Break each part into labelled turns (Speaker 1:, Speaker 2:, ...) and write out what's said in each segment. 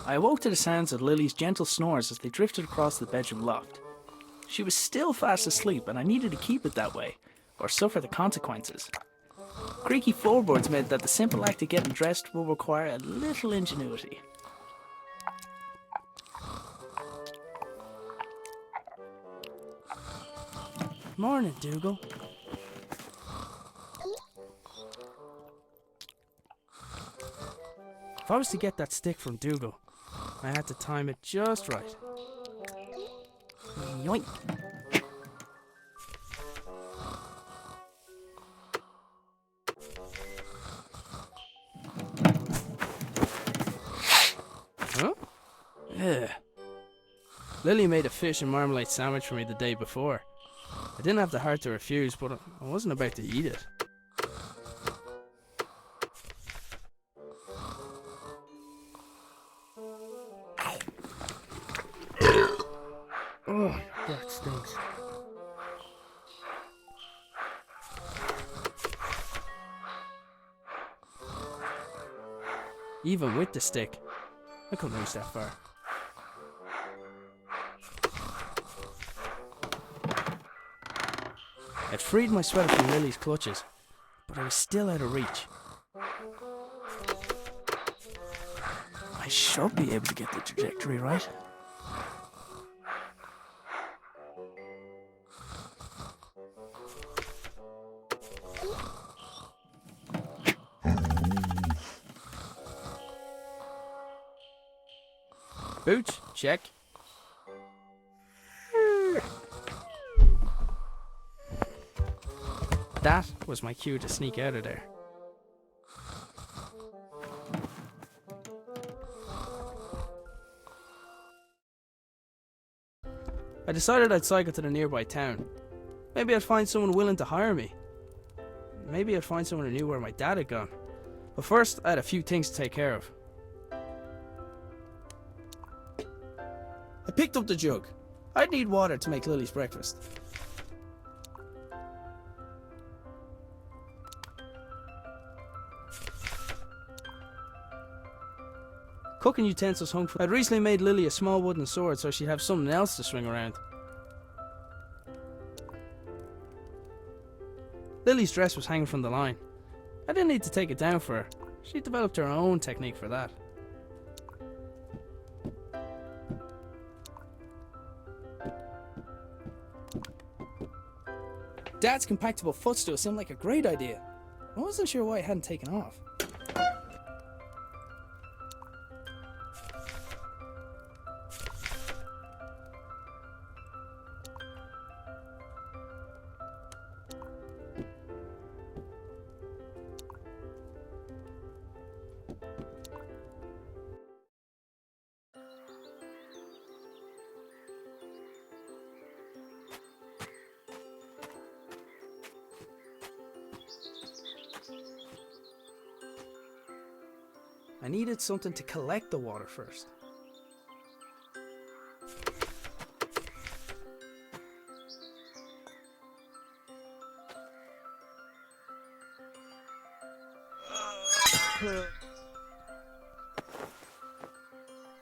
Speaker 1: I awoke to the sounds of Lily's gentle snores as they drifted across the bedroom loft. She was still fast asleep and I needed to keep it that way, or suffer the consequences. Creaky floorboards meant that the simple act of getting dressed will require a little ingenuity. Morning, Dougal. If I was to get that stick from Dougal, I had to time it just right. Yoink! Huh? Ugh. Lily made a fish and marmalade sandwich for me the day before. I didn't have the heart to refuse, but I wasn't about to eat it. Oh, that stinks. Even with the stick, I couldn't reach that far. I'd freed my sweater from Lily's clutches, but I was still out of reach. I should be able to get the trajectory right. Boots, check. That was my cue to sneak out of there. I decided I'd cycle to the nearby town. Maybe I'd find someone willing to hire me. Maybe I'd find someone who knew where my dad had gone. But first, I had a few things to take care of. I picked up the jug. I'd need water to make Lily's breakfast. Cooking utensils hung from... I'd recently made Lily a small wooden sword so she'd have something else to swing around. Lily's dress was hanging from the line. I didn't need to take it down for her. She developed her own technique for that. Dad's compactable footstool seemed like a great idea. I wasn't sure why it hadn't taken off. I needed something to collect the water first.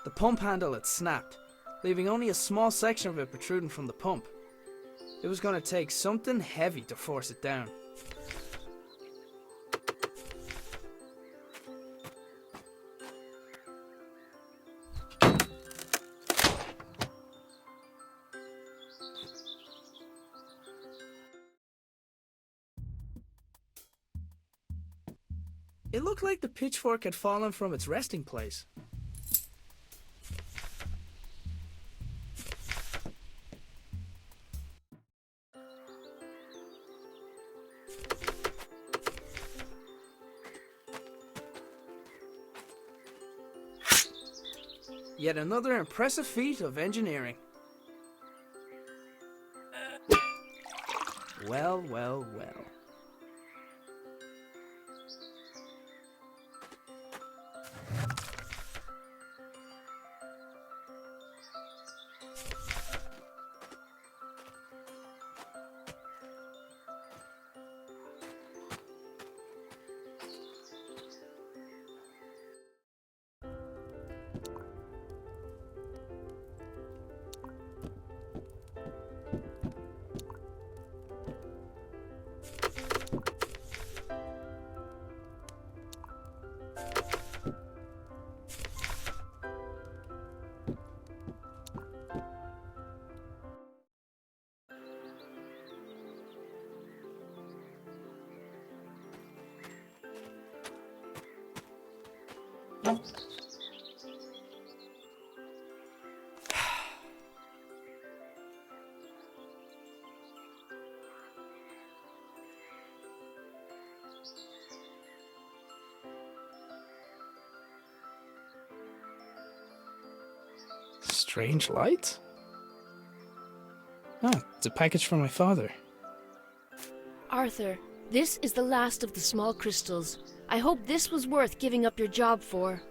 Speaker 1: The pump handle had snapped, leaving only a small section of it protruding from the pump. It was going to take something heavy to force it down. It looked like the pitchfork had fallen from its resting place. Yet another impressive feat of engineering. Well, well, well. Strange light? Ah, it's a package from my father.
Speaker 2: Arthur, this is the last of the small crystals. I hope this was worth giving up your job for.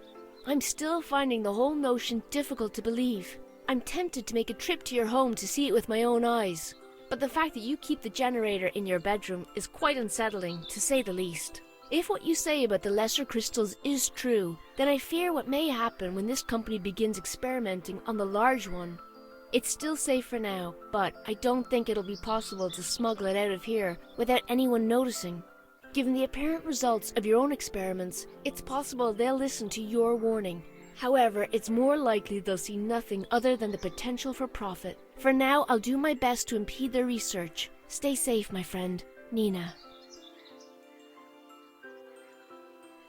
Speaker 2: I'm still finding the whole notion difficult to believe. I'm tempted to make a trip to your home to see it with my own eyes. But the fact that you keep the generator in your bedroom is quite unsettling, to say the least. If what you say about the lesser crystals is true, then I fear what may happen when this company begins experimenting on the large one. It's still safe for now, but I don't think it'll be possible to smuggle it out of here without anyone noticing. Given the apparent results of your own experiments, it's possible they'll listen to your warning. However, it's more likely they'll see nothing other than the potential for profit. For now, I'll do my best to impede their research. Stay safe, my friend. Nina.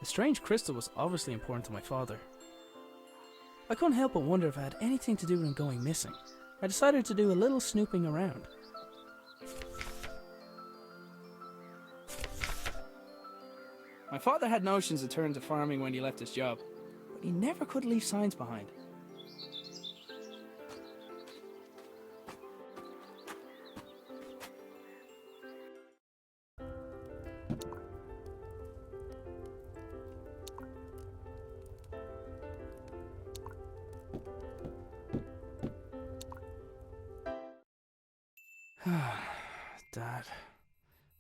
Speaker 1: The strange crystal was obviously important to my father. I couldn't help but wonder if it had anything to do with him going missing. I decided to do a little snooping around. My father had notions to turn to farming when he left his job, but he never could leave signs behind. Dad,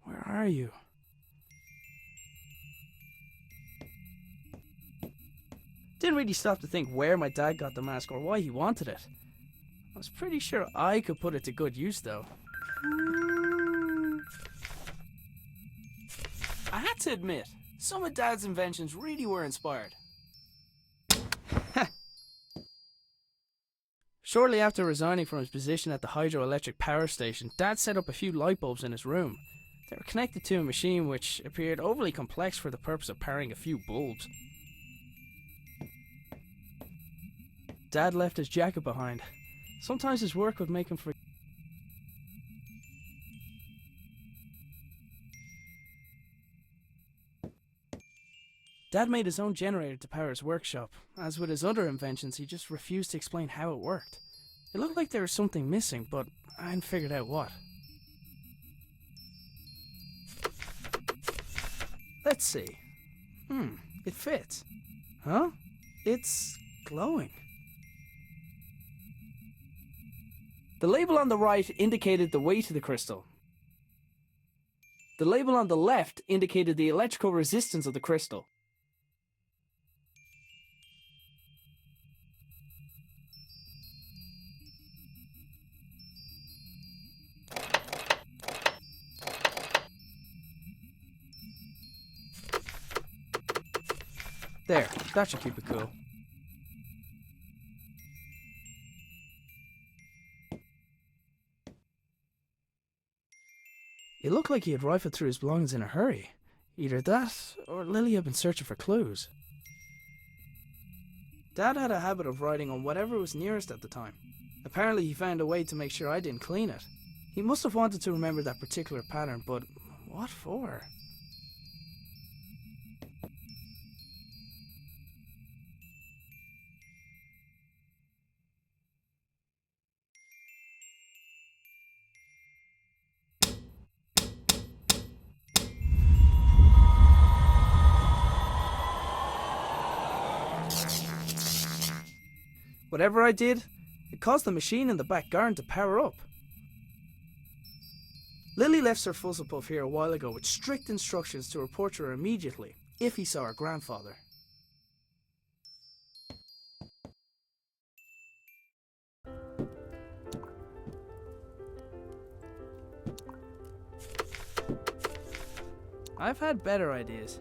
Speaker 1: where are you? Didn't really stop to think where my dad got the mask or why he wanted it. I was pretty sure I could put it to good use though. I had to admit, some of Dad's inventions really were inspired. Shortly after resigning from his position at the hydroelectric power station, Dad set up a few light bulbs in his room. They were connected to a machine which appeared overly complex for the purpose of powering a few bulbs. Dad left his jacket behind. Sometimes his work would make him forget. Dad made his own generator to power his workshop. As with his other inventions, he just refused to explain how it worked. It looked like there was something missing, but I hadn't figured out what. Let's see. It fits. Huh? It's glowing. The label on the right indicated the weight of the crystal. The label on the left indicated the electrical resistance of the crystal. There, that should keep it cool. It looked like he had rifled through his belongings in a hurry. Either that, or Lily had been searching for clues. Dad had a habit of writing on whatever was nearest at the time. Apparently he found a way to make sure I didn't clean it. He must have wanted to remember that particular pattern, but what for? Whatever I did, it caused the machine in the back garden to power up. Lily left Sir Fuzzlepuff here a while ago with strict instructions to report to her immediately if he saw her grandfather. I've had better ideas.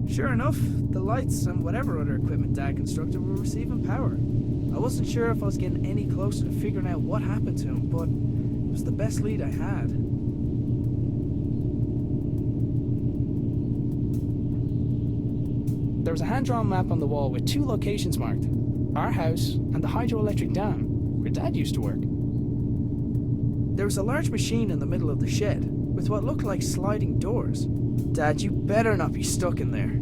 Speaker 1: Sure enough, the lights and whatever other equipment Dad constructed were receiving power. I wasn't sure if I was getting any closer to figuring out what happened to him, but it was the best lead I had. There was a hand-drawn map on the wall with 2 locations marked: our house and the hydroelectric dam, where Dad used to work. There was a large machine in the middle of the shed, with what looked like sliding doors. Dad, you better not be stuck in there.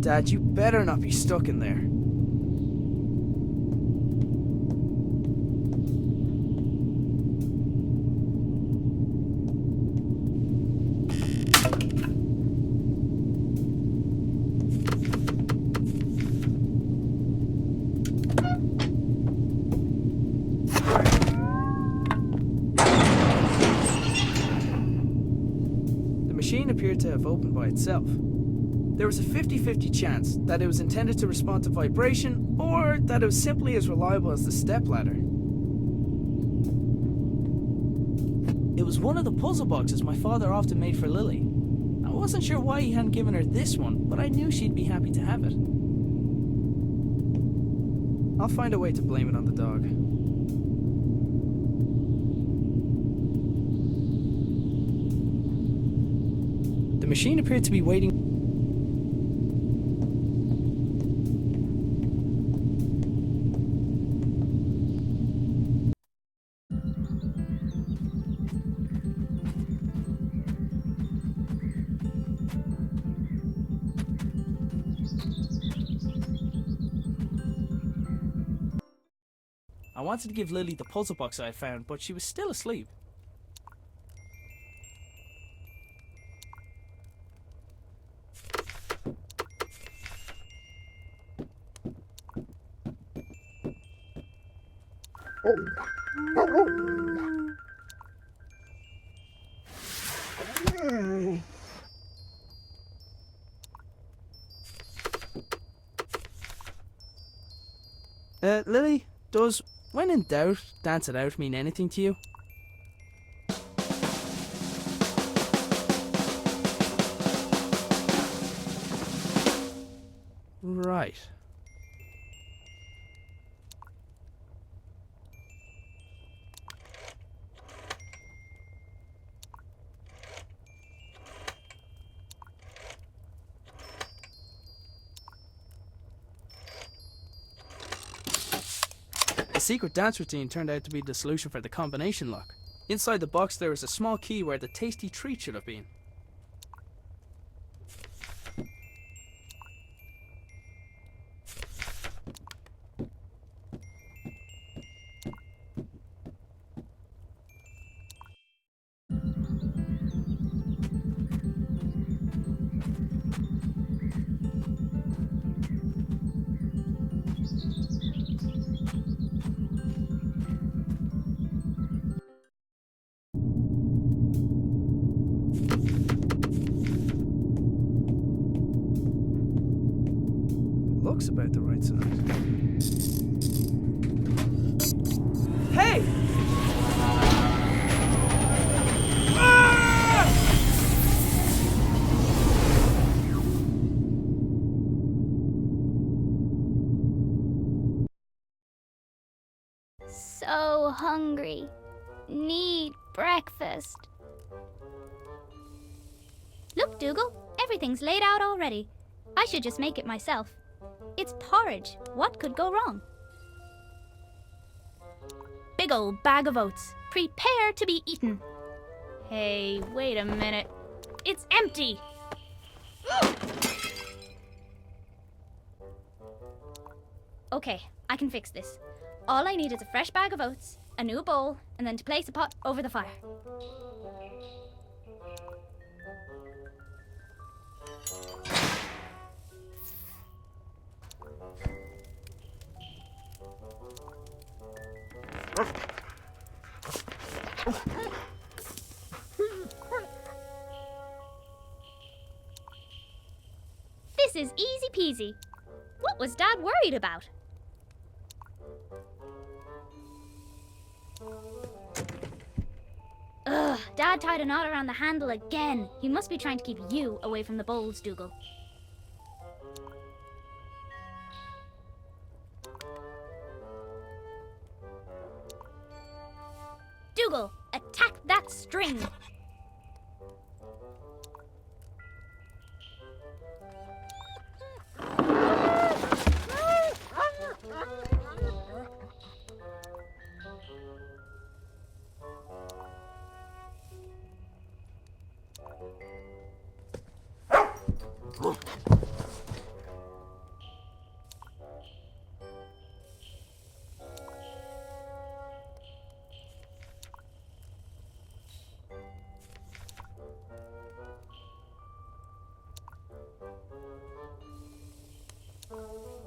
Speaker 1: Dad, you better not be stuck in there. The machine appeared to have opened by itself. There was a 50-50 chance that it was intended to respond to vibration, or that it was simply as reliable as the stepladder. It was one of the puzzle boxes my father often made for Lily. I wasn't sure why he hadn't given her this one, but I knew she'd be happy to have it. I'll find a way to blame it on the dog. The machine appeared to be waiting. I wanted to give Lily the puzzle box I had found, but she was still asleep. Lily, does "when in doubt, dance it out" mean anything to you? Right. The secret dance routine turned out to be the solution for the combination lock. Inside the box there was a small key where the tasty treat should have been. Looks about the right size. Hey! Ah!
Speaker 3: So hungry. Need breakfast. Look, Dougal, everything's laid out already. I should just make it myself. It's porridge. What could go wrong? Big old bag of oats. Prepare to be eaten. Hey, wait a minute. It's empty! Okay, I can fix this. All I need is a fresh bag of oats, a new bowl, and then to place a pot over the fire. This is easy peasy. What was Dad worried about? Ugh, Dad tied a knot around the handle again. He must be trying to keep you away from the bowls, Dougal. Dougal, attack that string!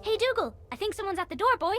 Speaker 3: Hey, Dougal, I think someone's at the door, boy.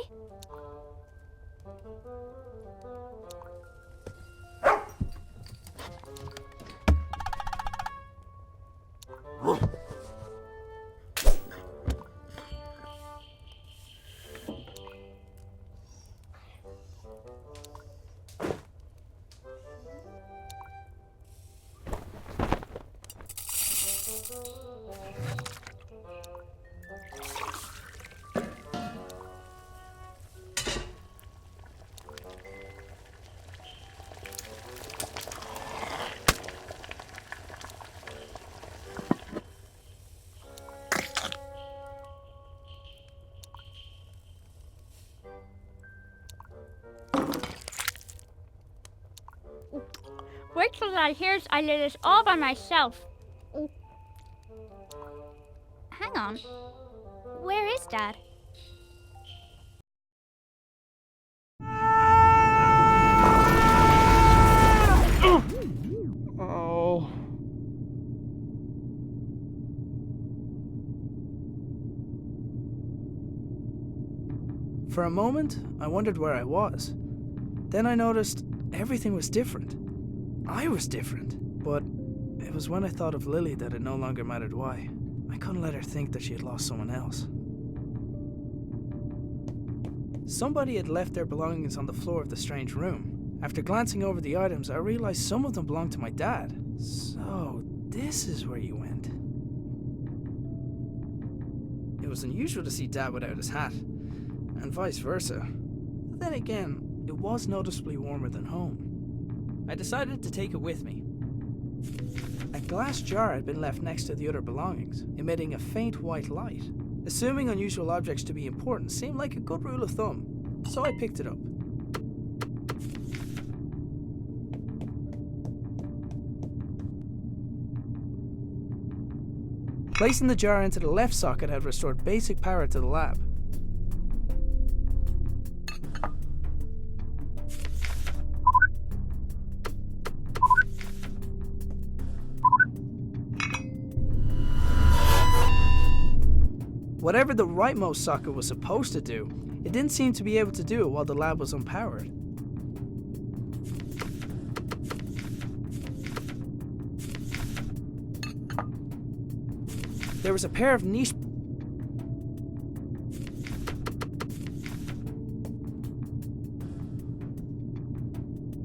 Speaker 3: Wait till Dad hears I did this all by myself. Hang on. Where is Dad?
Speaker 1: Oh. For a moment, I wondered where I was. Then I noticed everything was different. I was different, but it was when I thought of Lily that it no longer mattered why. I couldn't let her think that she had lost someone else. Somebody had left their belongings on the floor of the strange room. After glancing over the items, I realized some of them belonged to my dad. So, this is where you went. It was unusual to see Dad without his hat, and vice versa. But then again, it was noticeably warmer than home. I decided to take it with me. A glass jar had been left next to the other belongings, emitting a faint white light. Assuming unusual objects to be important seemed like a good rule of thumb, so I picked it up. Placing the jar into the left socket had restored basic power to the lab. Whatever the rightmost socket was supposed to do, it didn't seem to be able to do it while the lab was unpowered. There was a pair of niche...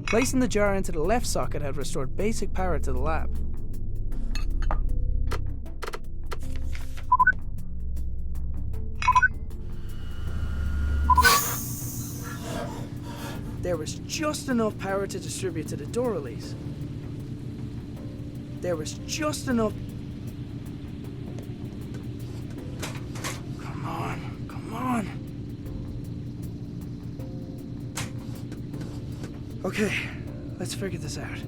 Speaker 1: Placing the jar into the left socket had restored basic power to the lab. There was just enough power to distribute to the door release. There was just enough... Okay, let's figure this out.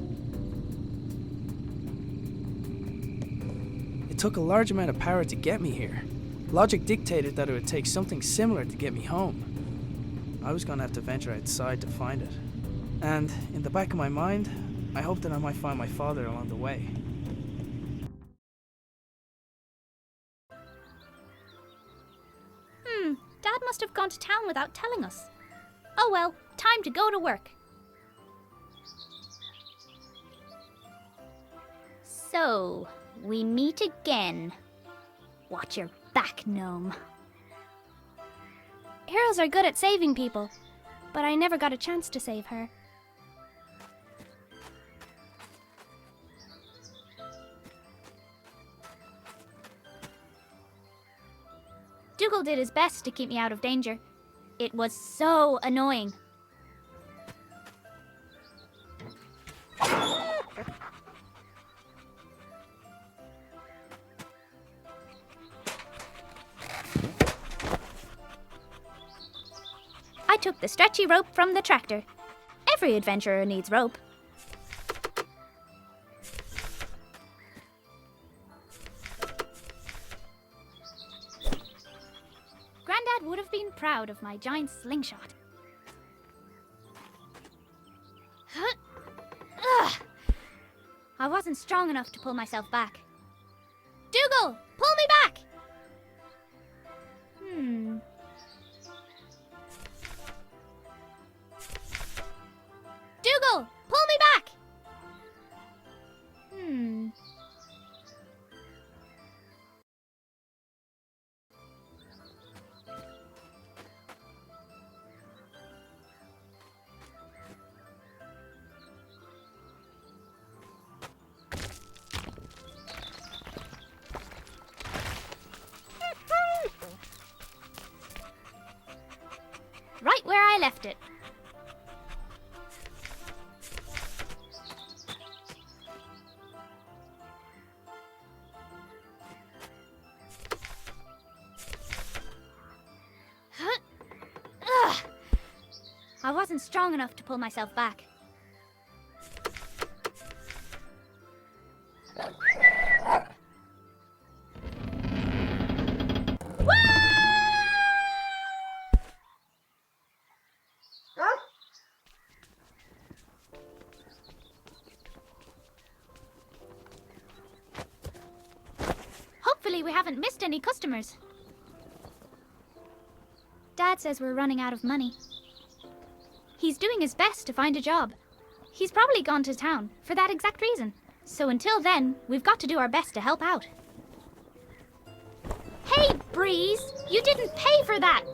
Speaker 1: It took a large amount of power to get me here. Logic dictated that it would take something similar to get me home. I was going to have to venture outside to find it. And in the back of my mind, I hoped that I might find my father along the way.
Speaker 3: Dad must have gone to town without telling us. Oh well, time to go to work. So, we meet again. Watch your back, gnome. Heroes are good at saving people, but I never got a chance to save her. Dougal did his best to keep me out of danger. It was so annoying. I took the stretchy rope from the tractor. Every adventurer needs rope. Grandad would have been proud of my giant slingshot. Ugh. I wasn't strong enough to pull myself back. Dougal, pull me back! Dougal, pull me back! Right where I left it. Ugh. I wasn't strong enough to pull myself back. Hopefully we haven't missed any customers. Dad says we're running out of money. He's doing his best to find a job. He's probably gone to town for that exact reason. So until then, we've got to do our best to help out. Hey, Breeze! You didn't pay for that!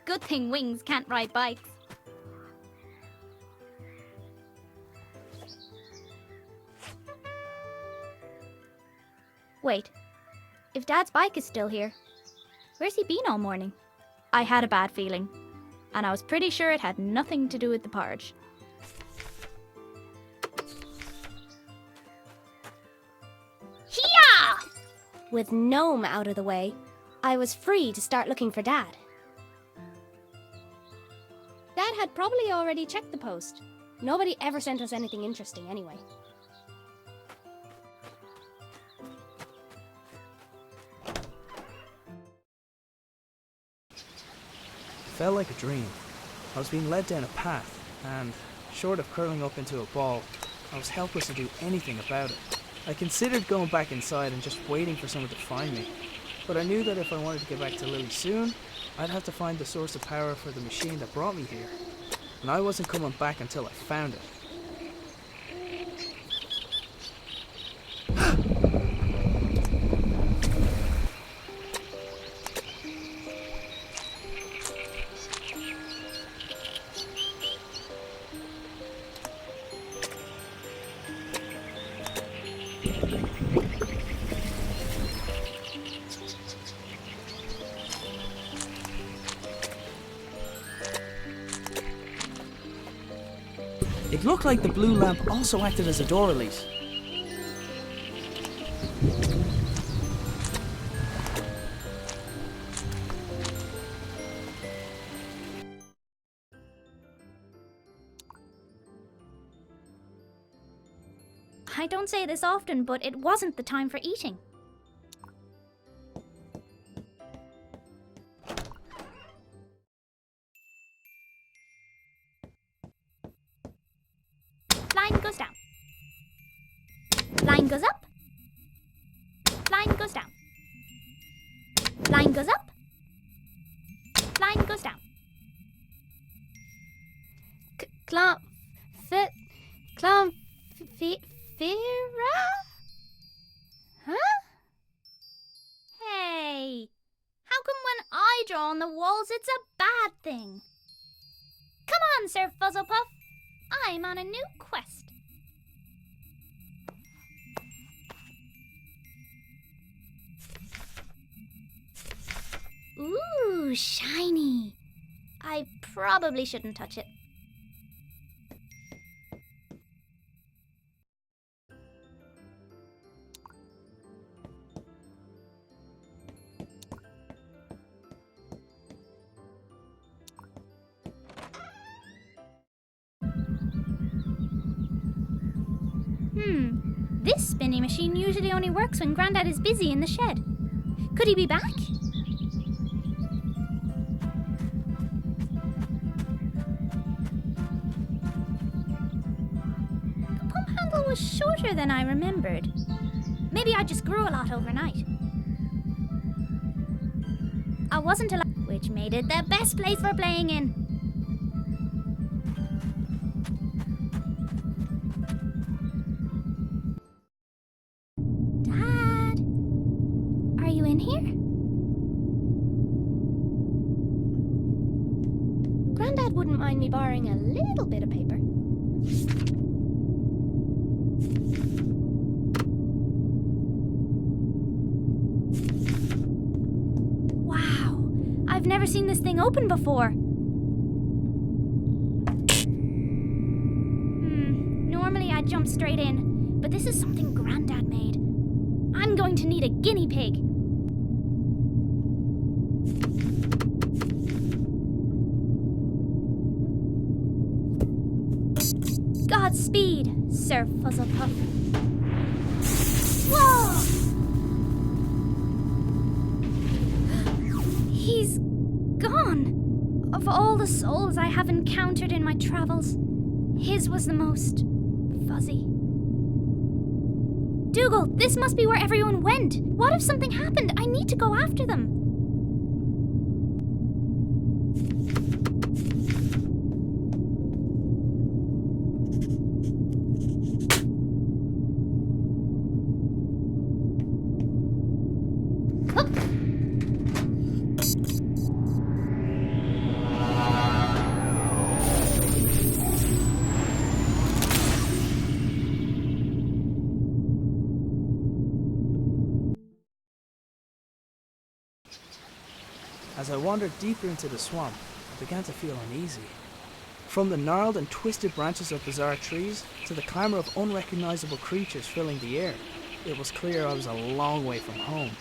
Speaker 3: Good thing Wings can't ride bikes. Wait, if Dad's bike is still here, where's he been all morning? I had a bad feeling, and I was pretty sure it had nothing to do with the porridge. Hiya!
Speaker 2: With Gnome out of the way, I was free to start looking for Dad. Dad had probably already checked the post. Nobody ever sent us anything interesting anyway.
Speaker 1: Felt like a dream. I was being led down a path, and, short of curling up into a ball, I was helpless to do anything about it. I considered going back inside and just waiting for someone to find me, but I knew that if I wanted to get back to Lily soon, I'd have to find the source of power for the machine that brought me here, and I wasn't coming back until I found it. It looked like the blue lamp also acted as a door release.
Speaker 3: I don't say this often, but it wasn't the time for eating. Line goes down. Line goes up. Line goes down. Line goes up. Line goes down. Fira? Huh? Hey! How come when I draw on the walls it's a bad thing? Come on, Sir Fuzzlepuff. I'm on a new quest. Ooh, shiny. I probably shouldn't touch it. This spinning machine usually only works when Grandad is busy in the shed. Could he be back? The pump handle was shorter than I remembered. Maybe I just grew a lot overnight. I wasn't allowed, which made it the best place for playing in. Grandad wouldn't mind me borrowing a little bit of paper. Wow! I've never seen this thing open before. Normally I'd jump straight in, but this is something Grandad made. I'm going to need a guinea pig. Godspeed, Sir Fuzzlepuff. Whoa! He's gone. Of all the souls I have encountered in my travels, his was the most fuzzy. Dougal, this must be where everyone went. What if something happened? I need to go after them.
Speaker 1: As I wandered deeper into the swamp, I began to feel uneasy. From the gnarled and twisted branches of bizarre trees to the clamour of unrecognisable creatures filling the air, it was clear I was a long way from home.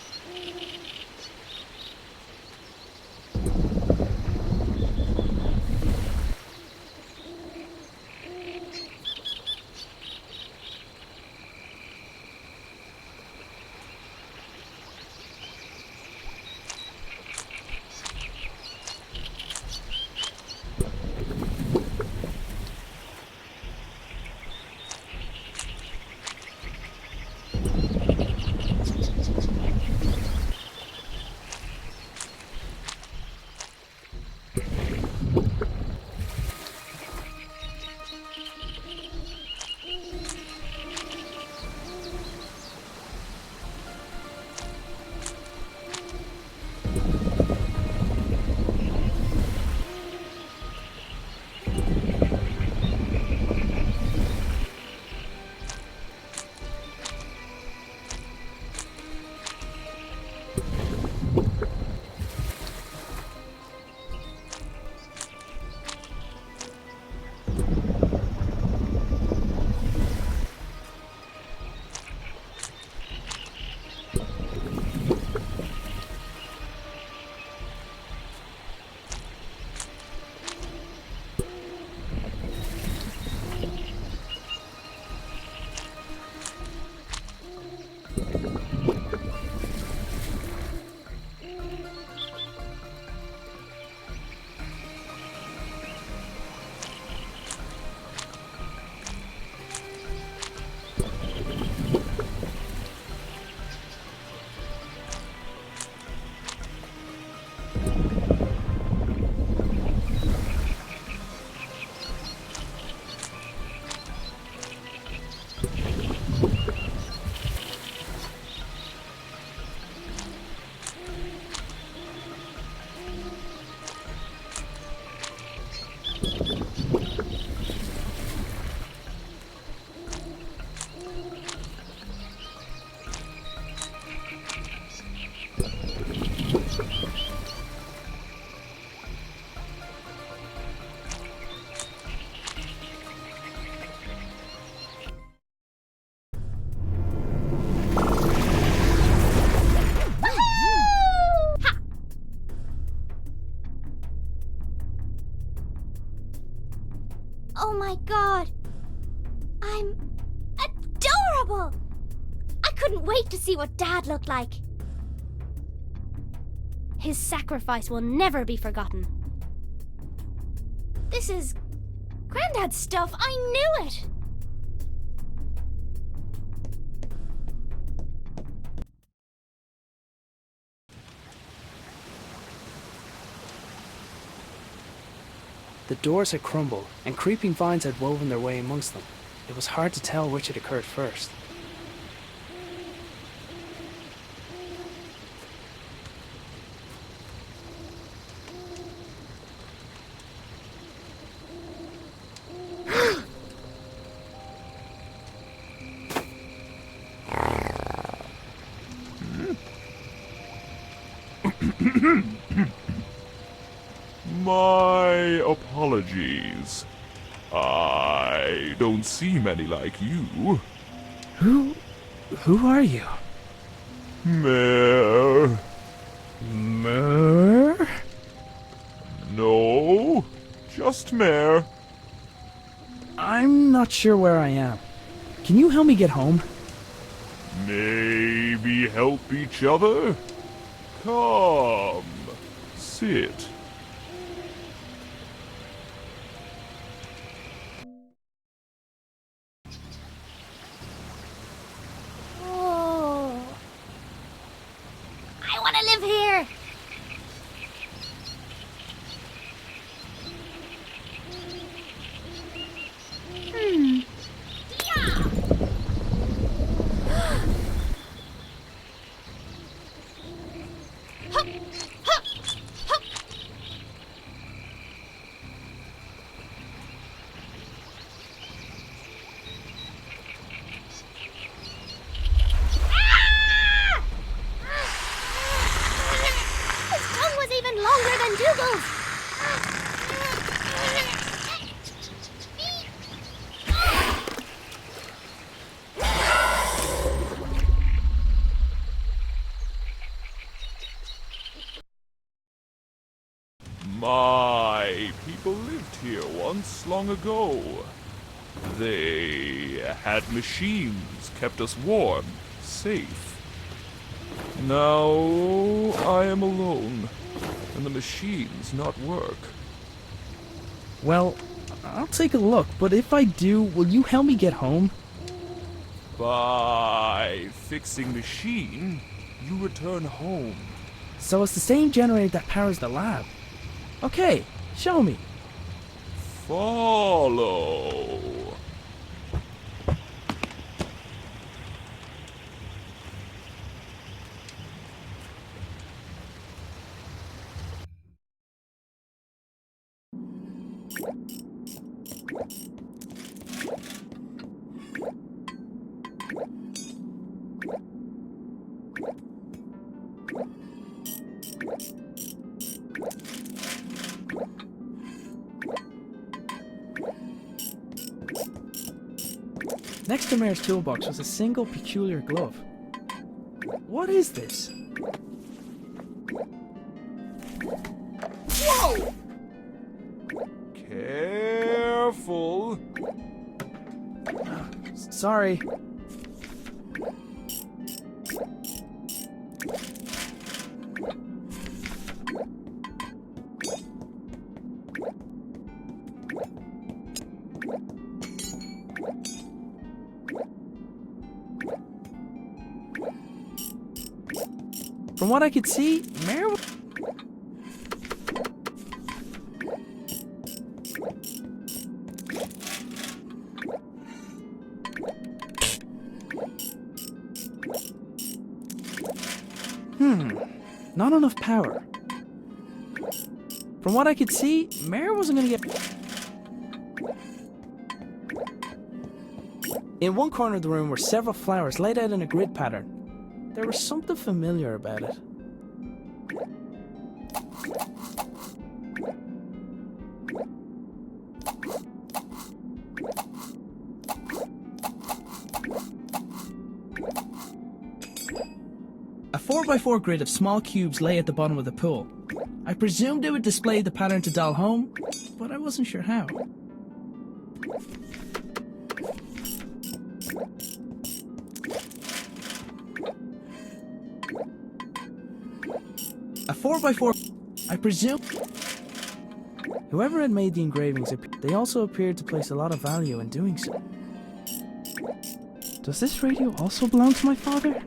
Speaker 3: Oh my god! I'm adorable! I couldn't wait to see what Dad looked like. His sacrifice will never be forgotten. This is Granddad's stuff. I knew it!
Speaker 1: The doors had crumbled, and creeping vines had woven their way amongst them. It was hard to tell which had occurred first.
Speaker 4: My apologies. I don't see many like you.
Speaker 1: Who are you?
Speaker 4: Mare.
Speaker 1: Mer?
Speaker 4: No, just Mare.
Speaker 1: I'm not sure where I am. Can you help me get home?
Speaker 4: Maybe help each other? Come, sit.
Speaker 3: Oh. I want to live here! Longer than Dougal's!
Speaker 4: My people lived here once long ago. They had machines, kept us warm, safe. Now I am alone, and the machines not work.
Speaker 1: Well, I'll take a look, but if I do, will you help me get home?
Speaker 4: By fixing machine, you return home.
Speaker 1: So it's the same generator that powers the lab. Okay, show me.
Speaker 4: Follow.
Speaker 1: Next to Mare's toolbox was a single peculiar glove. What is this?
Speaker 4: Whoa! Careful.
Speaker 1: Sorry. From what I could see, Mare not enough power. From what I could see, Mare wasn't gonna get... In one corner of the room were several flowers laid out in a grid pattern. There was something familiar about it. 4x4 grid of small cubes lay at the bottom of the pool. I presumed it would display the pattern to dial home, but I wasn't sure how. A 4x4... I presume... Whoever had made the engravings, they also appeared to place a lot of value in doing so. Does this radio also belong to my father?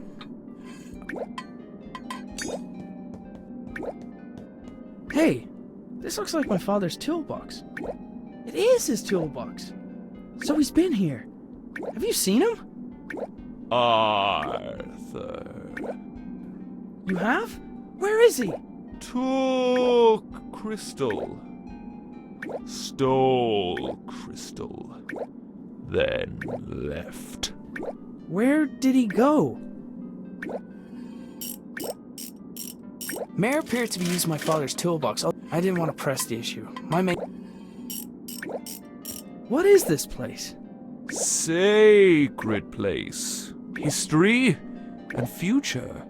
Speaker 1: Hey, this looks like my father's toolbox. It is his toolbox. So he's been here. Have you seen him?
Speaker 4: Arthur.
Speaker 1: You have? Where is he?
Speaker 4: Took crystal. Stole crystal. Then left.
Speaker 1: Where did he go? Mare appeared to be using my father's toolbox. I didn't want to press the issue. What is this place?
Speaker 4: Sacred place. History and future.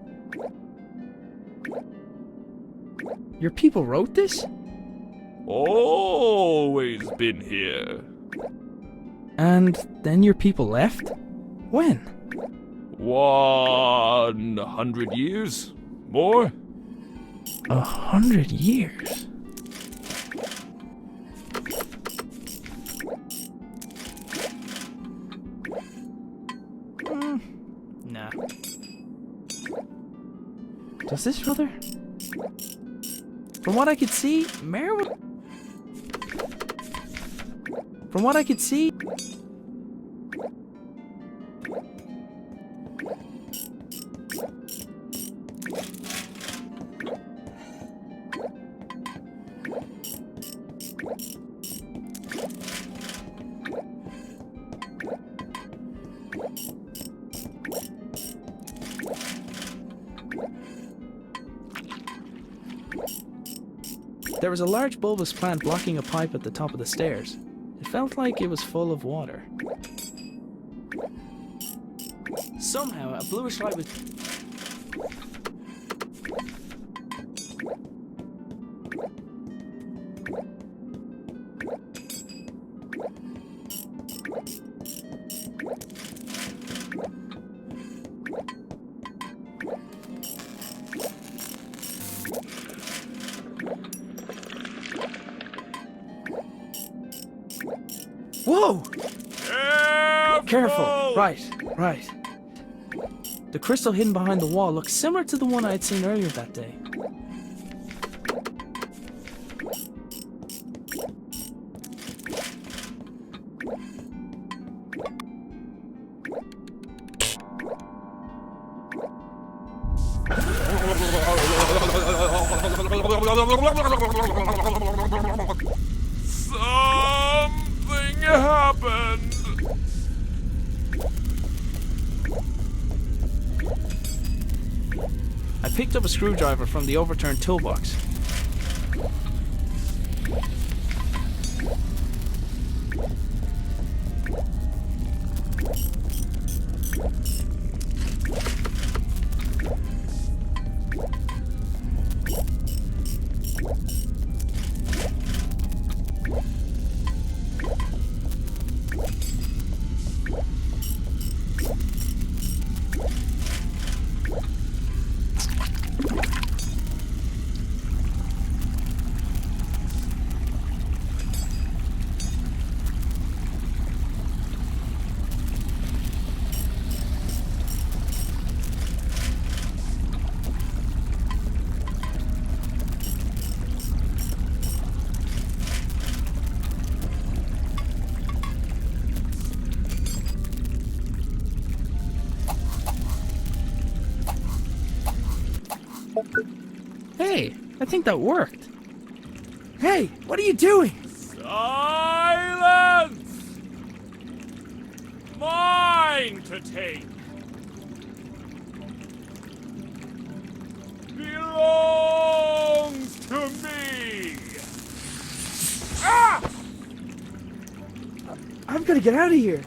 Speaker 1: Your people wrote this?
Speaker 4: Always been here.
Speaker 1: And then your people left? When?
Speaker 4: 100 years? More?
Speaker 1: 100 years? Nah. Does this brother? From what I could see, From what I could see... There was a large bulbous plant blocking a pipe at the top of the stairs. It felt like it was full of water. Somehow, a bluish light was... Whoa! Careful! Right. The crystal hidden behind the wall looks similar to the one I had seen earlier that day.
Speaker 4: Something happened.
Speaker 1: I picked up a screwdriver from the overturned toolbox. Hey, I think that worked. Hey, what are you doing?
Speaker 4: Silence! Mine to take. Belongs to me. Ah!
Speaker 1: I've got to get out of here.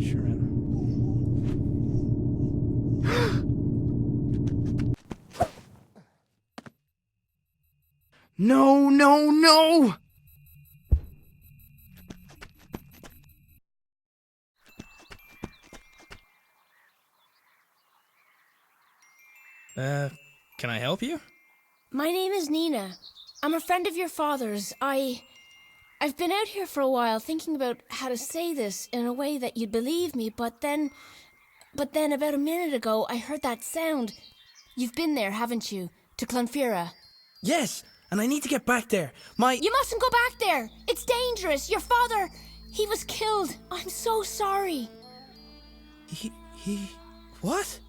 Speaker 1: adventuring. No, no, no! Can I help you?
Speaker 2: My name is Nina. I'm a friend of your father's. I've been out here for a while thinking about how to say this in a way that you'd believe me, but then about a minute ago I heard that sound. You've been there, haven't you? To Clonfera.
Speaker 1: Yes, and I need to get back there.
Speaker 2: You mustn't go back there! It's dangerous! Your father, he was killed! I'm so sorry!
Speaker 1: What?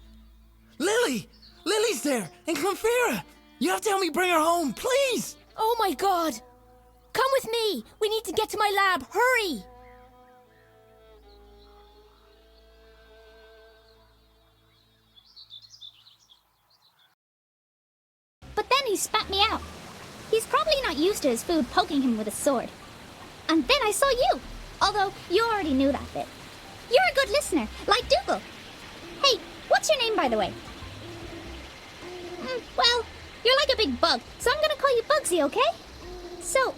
Speaker 1: Lily! Lily's there, in Clonfera! You have to help me bring her home, please!
Speaker 2: Oh my god! Come with me! We need to get to my lab! Hurry!
Speaker 3: But then he spat me out. He's probably not used to his food poking him with a sword. And then I saw you, although you already knew that bit. You're a good listener, like Dougal. Hey, what's your name, by the way? Well, you're like a big bug, so I'm gonna call you Bugsy, okay? So,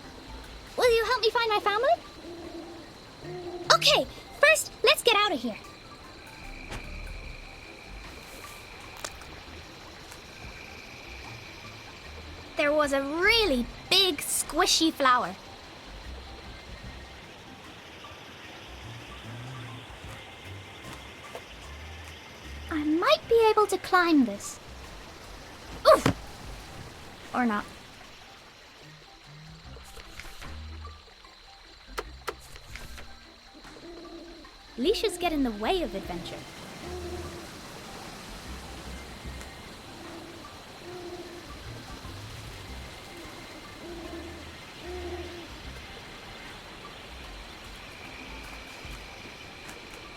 Speaker 3: will you help me find my family? Okay, first, let's get out of here. There was a really big, squishy flower. I might be able to climb this. Oof! Or not. Leashes get in the way of adventure.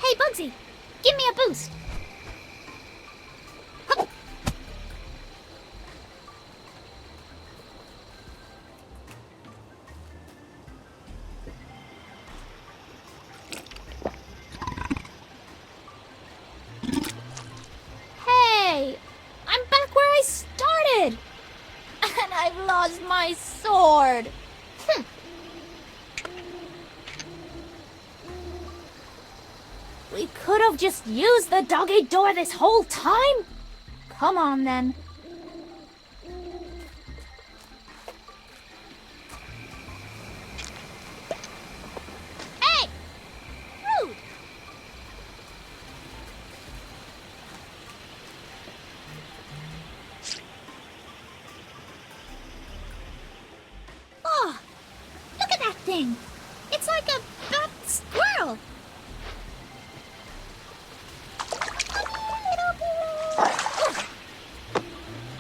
Speaker 3: Hey, Bugsy! Give me a boost! Hup. Hey! I'm back where I started! And I've lost my sword! We could have just used the dog-eat door this whole time? Come on, then. Hey! Rude! Oh, look at that thing! It's like a fat squirrel!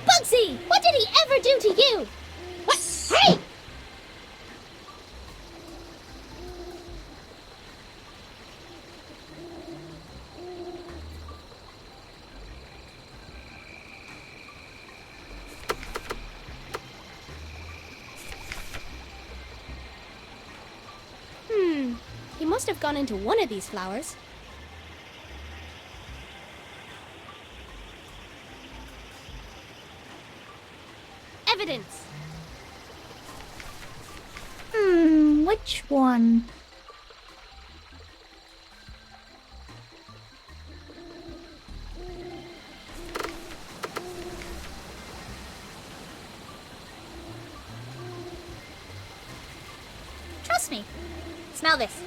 Speaker 3: Bugsy, what did he ever do to you? What? Hey! He must have gone into one of these flowers. Evidence. Which one? Trust me. Smell this.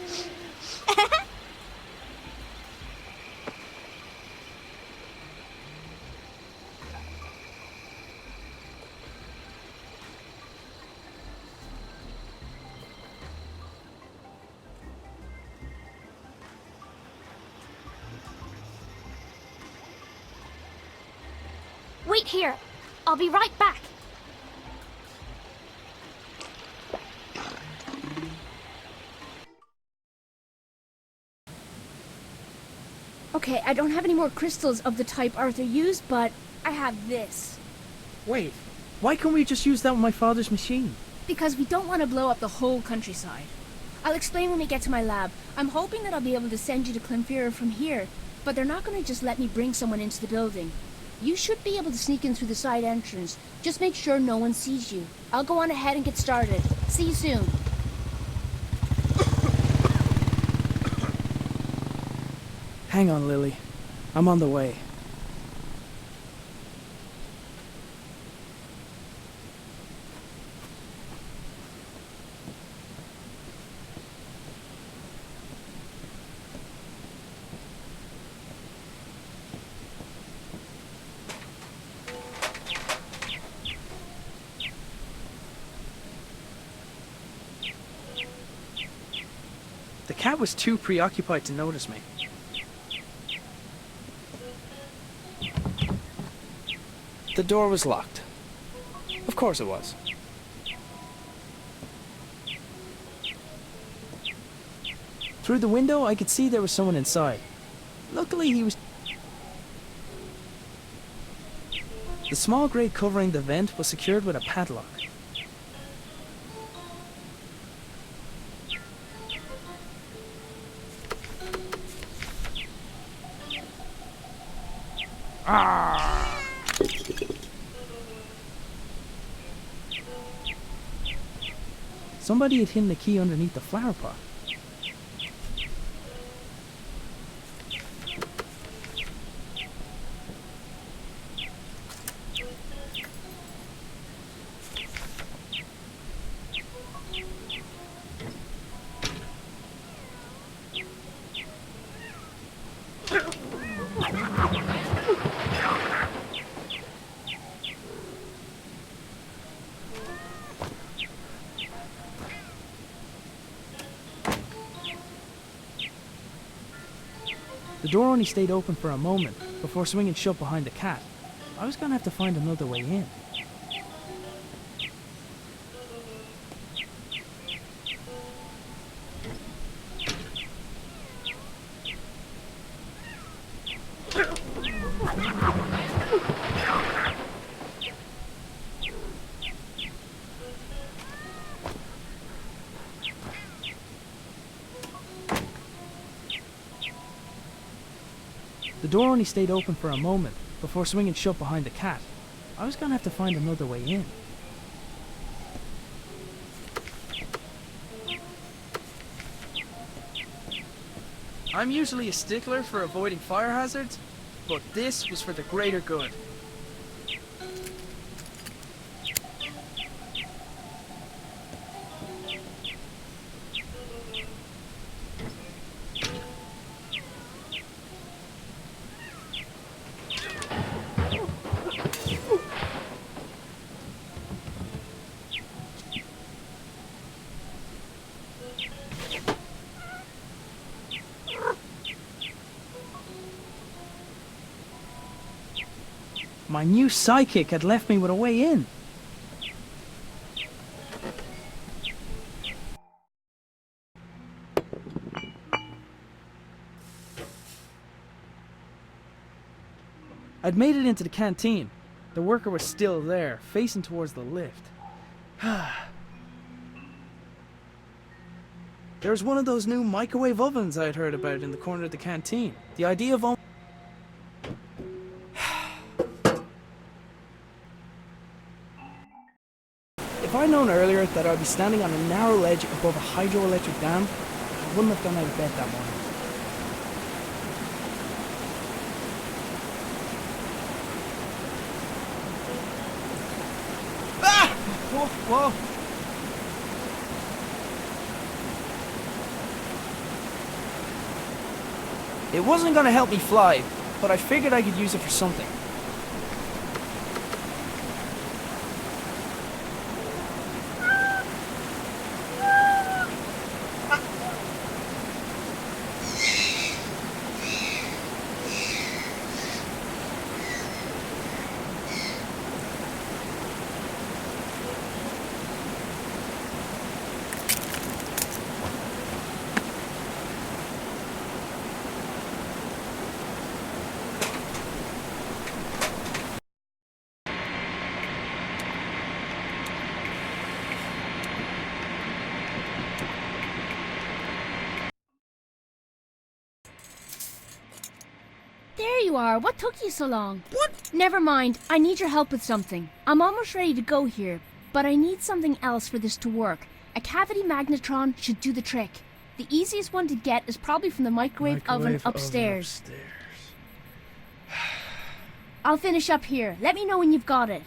Speaker 3: Wait here. I'll be right back.
Speaker 2: Okay, I don't have any more crystals of the type Arthur used, but I have this.
Speaker 1: Wait, why can't we just use that with my father's machine?
Speaker 2: Because we don't want to blow up the whole countryside. I'll explain when we get to my lab. I'm hoping that I'll be able to send you to Clonfera from here, but they're not going to just let me bring someone into the building. You should be able to sneak in through the side entrance. Just make sure no one sees you. I'll go on ahead and get started. See you soon.
Speaker 1: Hang on, Lily. I'm on the way. The cat was too preoccupied to notice me. The door was locked. Of course it was. Through the window, I could see there was someone inside. Luckily, he was... The small grate covering the vent was secured with a padlock. Somebody had hidden the key underneath the flower pot. The door only stayed open for a moment before swinging shut behind the cat. I was gonna have to find another way in. The door only stayed open for a moment before swinging shut behind the cat. I was gonna have to find another way in. I'm usually a stickler for avoiding fire hazards, but this was for the greater good. My new sidekick had left me with a way in. I'd made it into the canteen. The worker was still there, facing towards the lift. There was one of those new microwave ovens I had heard about in the corner of the canteen. The idea of... If I'd known earlier that I'd be standing on a narrow ledge above a hydroelectric dam, I wouldn't have gone out of bed that morning. Ah! Whoa, whoa! It wasn't going to help me fly, but I figured I could use it for something.
Speaker 2: there you are. What took you so long? What? Never mind. I need your help with something. I'm almost ready to go here, but I need something else for this to work. A cavity magnetron should do the trick. The easiest one to get is probably from the microwave oven upstairs. I'll finish up here. Let me know when you've got it.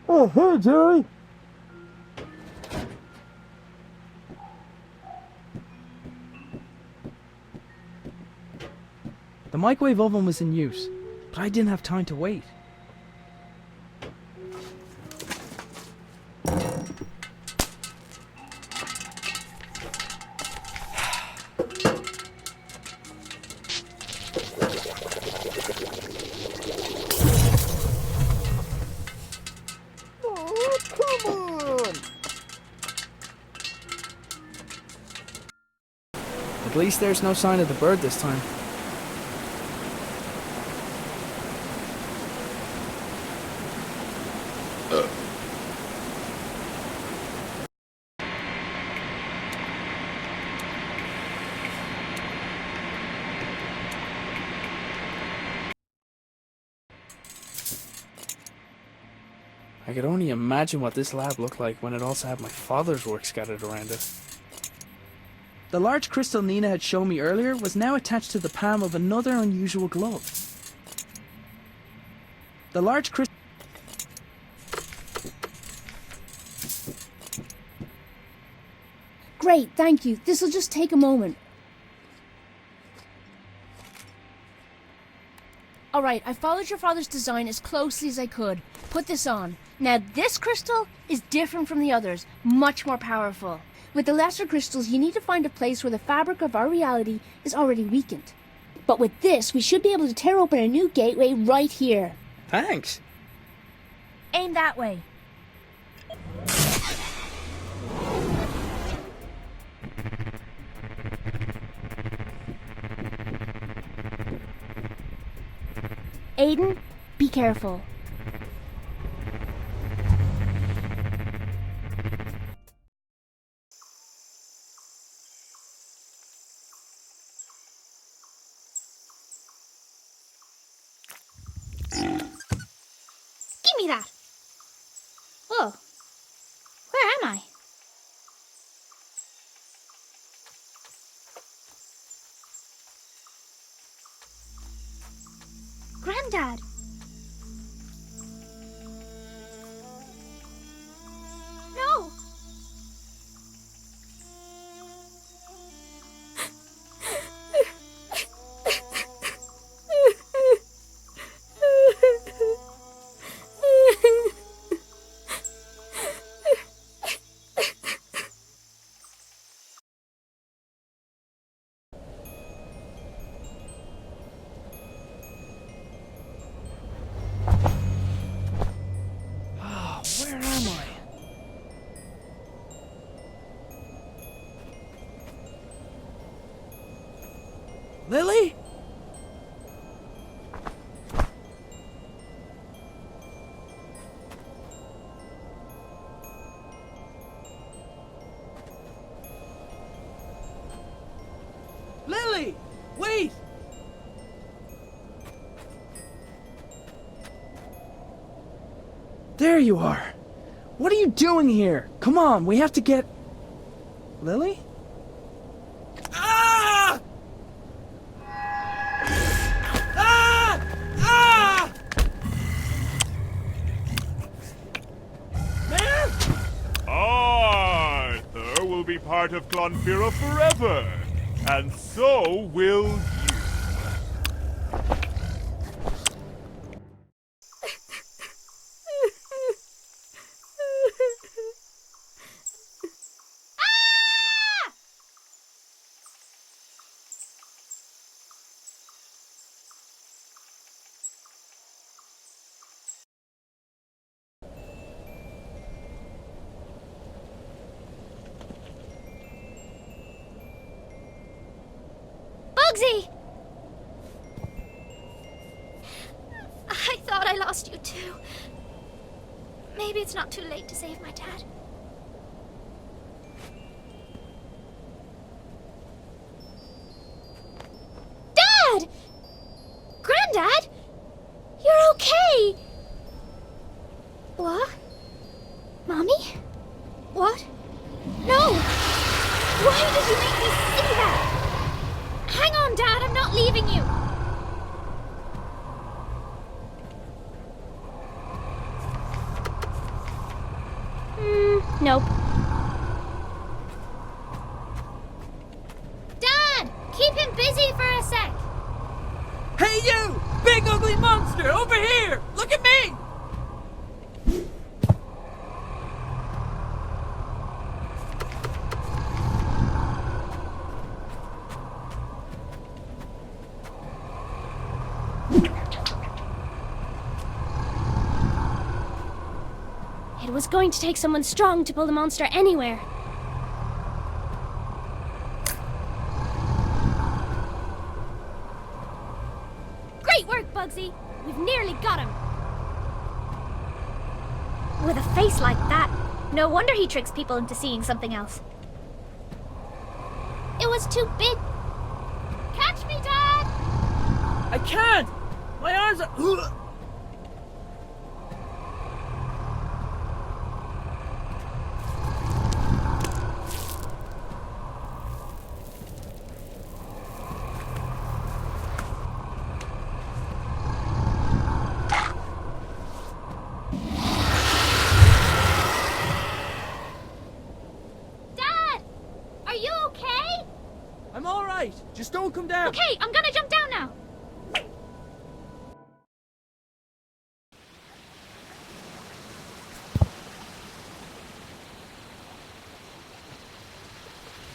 Speaker 5: Oh, hey, Jerry.
Speaker 1: The microwave oven was in use, but I didn't have time to wait.
Speaker 5: Oh, come on.
Speaker 1: At least there's no sign of the bird this time. I could only imagine what this lab looked like when it also had my father's work scattered around it. The large crystal Nina had shown me earlier was now attached to the palm of another unusual glove. The large crystal...
Speaker 2: Great, thank you. This'll just take a moment. Alright, I followed your father's design as closely as I could. Put this on. Now this crystal is different from the others, much more powerful. With the lesser crystals, you need to find a place where the fabric of our reality is already weakened. But with this, we should be able to tear open a new gateway right here.
Speaker 1: Thanks.
Speaker 2: Aim that way. Aiden, be careful.
Speaker 3: Give me that. Oh, where am I? Granddad. No.
Speaker 1: Where am I? Lily? Lily! Wait! There you are. What are you doing here? Come on, we have to get... Lily? Ah! Ah! Ah! Man!
Speaker 4: Arthur will be part of Clonfera forever, and so will you.
Speaker 3: Bugsy! I thought I lost you too. Maybe it's not too late to save my dad. Dad! Granddad? You're okay! What? Mommy? What? No! Why did you make me see that? Hang on, Dad, I'm not leaving you! Nope. Dad! Keep him busy for a sec!
Speaker 1: Hey you! Big ugly monster! Over here! Look at me!
Speaker 2: It was going to take someone strong to pull the monster anywhere. Great work, Bugsy! We've nearly got him!
Speaker 3: With a face like that, no wonder he tricks people into seeing something else. It was too big. Catch me, Dad!
Speaker 1: I can't! My arms are... I'm all right. Just don't come down.
Speaker 3: Okay, I'm gonna jump down now.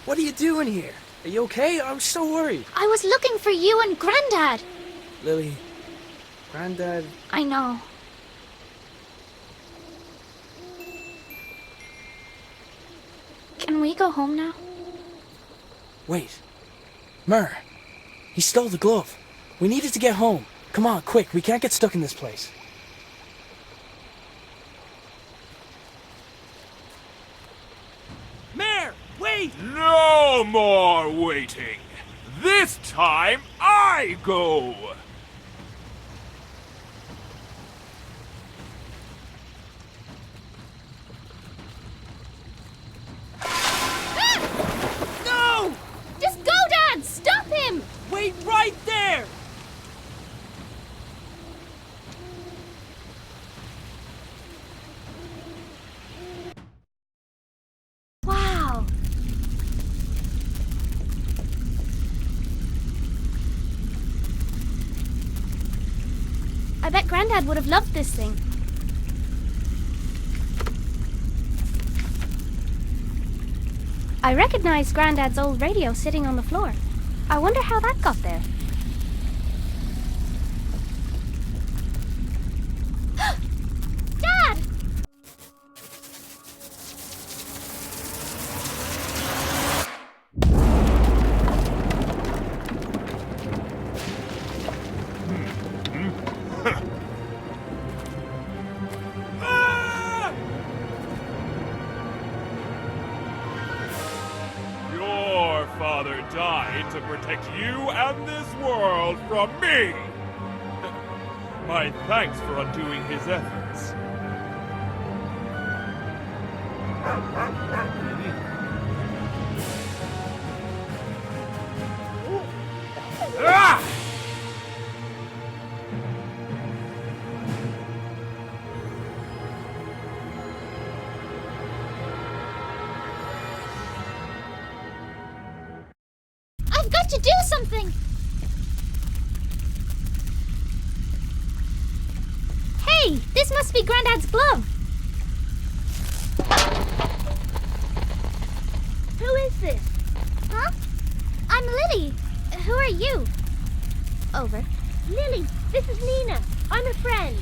Speaker 1: What are you doing here? Are you okay? I'm so worried.
Speaker 3: I was looking for you and Granddad.
Speaker 1: Lily, Granddad...
Speaker 3: I know. Can we go home now?
Speaker 1: Wait. Myrrh. He stole the glove. We needed to get home. Come on, quick. We can't get stuck in this place. Mare! Wait!
Speaker 4: No more waiting. This time I go.
Speaker 1: No!
Speaker 3: Just go, Dad! Stop him!
Speaker 1: Wait right there!
Speaker 3: Wow.
Speaker 2: I bet Granddad would have loved this thing. I recognized Granddad's old radio sitting on the floor. I wonder how that got there.
Speaker 3: Dad!
Speaker 4: Your father died to protect you and this world from me. My thanks for undoing his efforts. Ah!
Speaker 3: I've got to do something! Hey, this must be Granddad's glove.
Speaker 2: Who is this?
Speaker 3: Huh? I'm Lily. Who are you? Over.
Speaker 2: Lily, this is Nina. I'm a friend.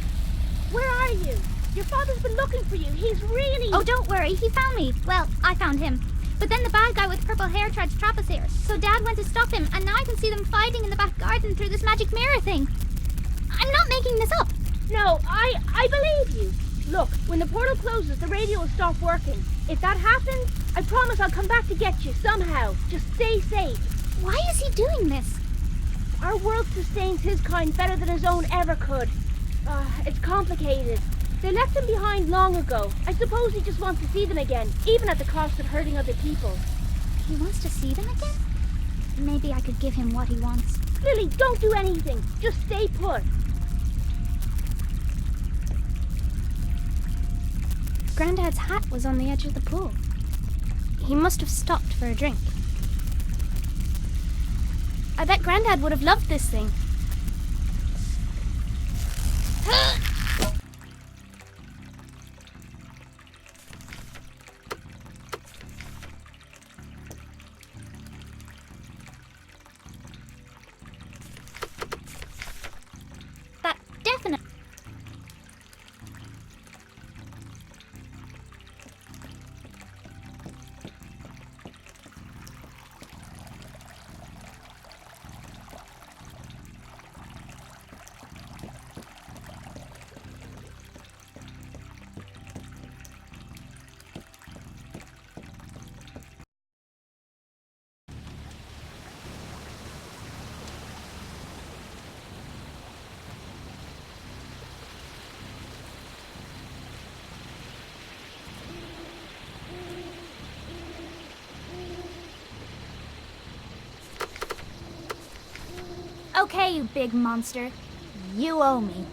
Speaker 2: Where are you? Your father's been looking for you. He's really...
Speaker 3: Oh, don't worry. He found me. Well, I found him. But then the bad guy with purple hair tried to trap us here. So Dad went to stop him, and now I can see them fighting in the back garden through this magic mirror thing. I'm not making this up.
Speaker 2: No, I believe you. Look, when the portal closes, the radio will stop working. If that happens, I promise I'll come back to get you somehow. Just stay safe.
Speaker 3: Why is he doing this?
Speaker 2: Our world sustains his kind better than his own ever could. It's complicated. They left him behind long ago. I suppose he just wants to see them again, even at the cost of hurting other people.
Speaker 3: He wants to see them again? Maybe I could give him what he wants.
Speaker 2: Lily, don't do anything. Just stay put.
Speaker 3: Granddad's hat was on the edge of the pool. He must have stopped for a drink. I bet Granddad would have loved this thing. That definitely... Okay, you big monster. You owe me.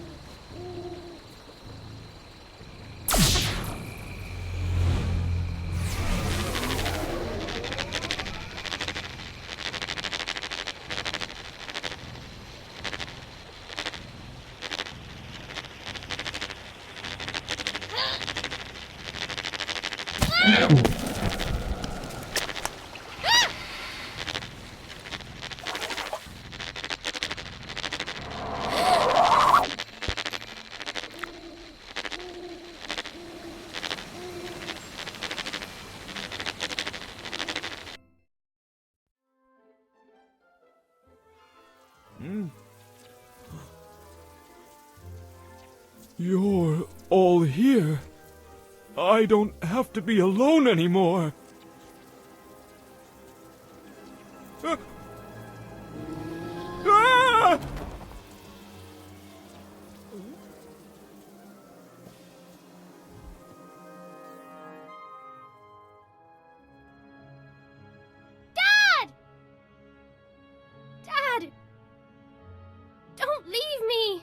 Speaker 4: You're all here. I don't have to be alone anymore. Ah! Ah!
Speaker 3: Dad! Dad! Don't leave me!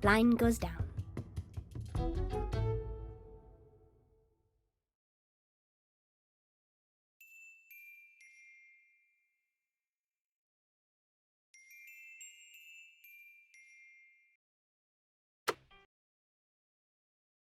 Speaker 3: blind goes down.